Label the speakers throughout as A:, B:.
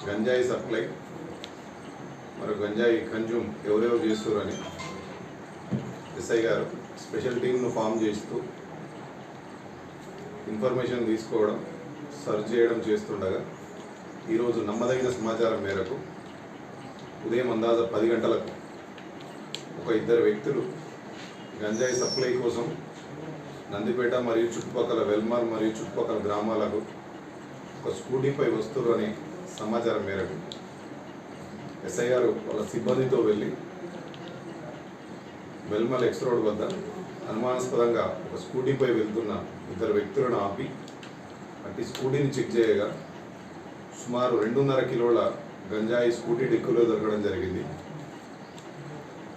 A: గంజాయి సప్లై మరి గంజాయి కన్జ్యూమ్ ఎవరెవరు చేస్తారని ఎస్ఐ గారు స్పెషల్ టీంను ఫామ్ చేస్తూ ఇన్ఫర్మేషన్ తీసుకోవడం సర్చ్ చేయడం చేస్తుండగా ఈరోజు నమ్మదగిన సమాచారం మేరకు ఉదయం అందాజ 10 గంటలకు ఒక ఇద్దరు వ్యక్తులు గంజాయి సప్లై కోసం నందిపేట మరియు చుట్టుపక్కల వెల్మార్ మరియు చుట్టుపక్కల గ్రామాలకు ఒక స్కూటీపై వస్తురు అనే సమాచారం మేరకు ఎస్ఐ గారు వాళ్ళ సిబ్బందితో వెళ్ళి వెల్మల్ ఎక్స్ రోడ్ వద్ద అనుమానాస్పదంగా ఒక స్కూటీపై వెళ్తున్న ఇద్దరు వ్యక్తులను ఆపి అట్టి స్కూటీని చెక్ చేయగా సుమారు 2.5 కిలోల గంజాయి స్కూటీ డిక్కీలో దొరకడం జరిగింది.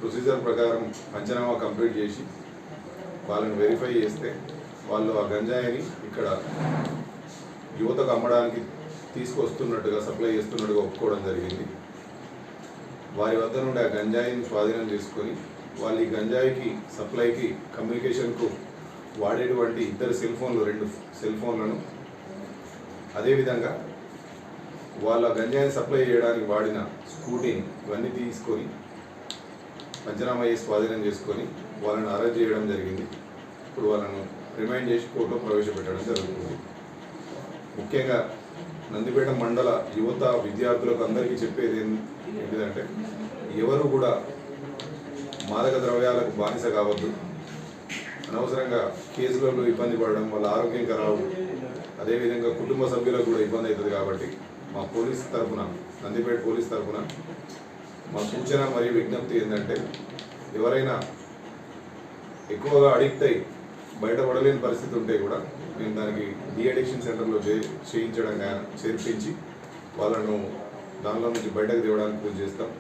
A: ప్రొసీజర్ ప్రకారం పంచనామా కంప్లీట్ చేసి వాళ్ళని వెరిఫై చేస్తే వాళ్ళు ఆ గంజాయిని ఇక్కడ యువతకు అమ్మడానికి తీసుకొస్తున్నట్టుగా సప్లై చేస్తున్నట్టుగా ఒప్పుకోవడం జరిగింది. వారి వద్ద నుండి ఆ గంజాయిని స్వాధీనం చేసుకొని వాళ్ళు ఈ గంజాయికి సప్లైకి కమ్యూనికేషన్కు వాడేటువంటి 2 సెల్ ఫోన్లను అదేవిధంగా వాళ్ళ గంజాయిని సప్లై చేయడానికి వాడిన స్కూటీని ఇవన్నీ తీసుకొని పంచనామా చేసి స్వాధీనం చేసుకొని వాళ్ళని అరెస్ట్ చేయడం జరిగింది. ఇప్పుడు వాళ్ళను రిమైండ్ చేసి కోర్టులో ప్రవేశపెట్టడం జరుగుతుంది. ముఖ్యంగా నందిపేట మండల యువత విద్యార్థులకు అందరికీ చెప్పేది ఏంటిదంటే ఎవరు కూడా మాదక ద్రవ్యాలకు బానిస కావద్దు. అనవసరంగా కేసులలో ఇబ్బంది పడడం వల్ల ఆరోగ్యం ఖరాబు, అదేవిధంగా కుటుంబ సభ్యులకు కూడా ఇబ్బంది అవుతుంది. కాబట్టి మా పోలీస్ తరఫున, నందిపేట పోలీస్ తరఫున మా సూచన మరియు విజ్ఞప్తి ఏంటంటే ఎవరైనా ఎక్కువగా అడిక్ట్ అయ్యి బయటపడలేని పరిస్థితి ఉంటే కూడా మేము దానికి డీఅడిక్షన్ సెంటర్లో చేయించడం చేర్పించి వాళ్ళను దానిలో నుంచి బయటకు తేవడానికి కృషి చేస్తాం.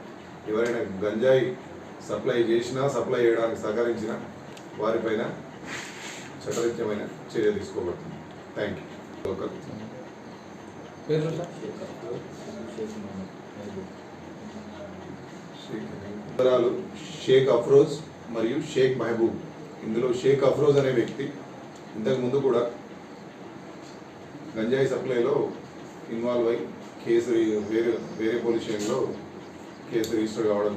A: ఎవరైనా గంజాయి సప్లై చేసినా సప్లై చేయడానికి సహకరించినా వారిపైన చట్టరీత్యమైన చర్య తీసుకోబడుతుంది. Thank you. షేక్ అఫ్రోజ్ మరియు షేక్ మహబూబ్. ఇందులో షేక్ అఫ్రోజ్ అనే వ్యక్తి ఇంతకుముందు కూడా గంజాయి సప్లైలో ఇన్వాల్వ్ అయ్యి కేసు వేరే పోలీస్ స్టేషన్లో కేసు రిజిస్టర్ కావడం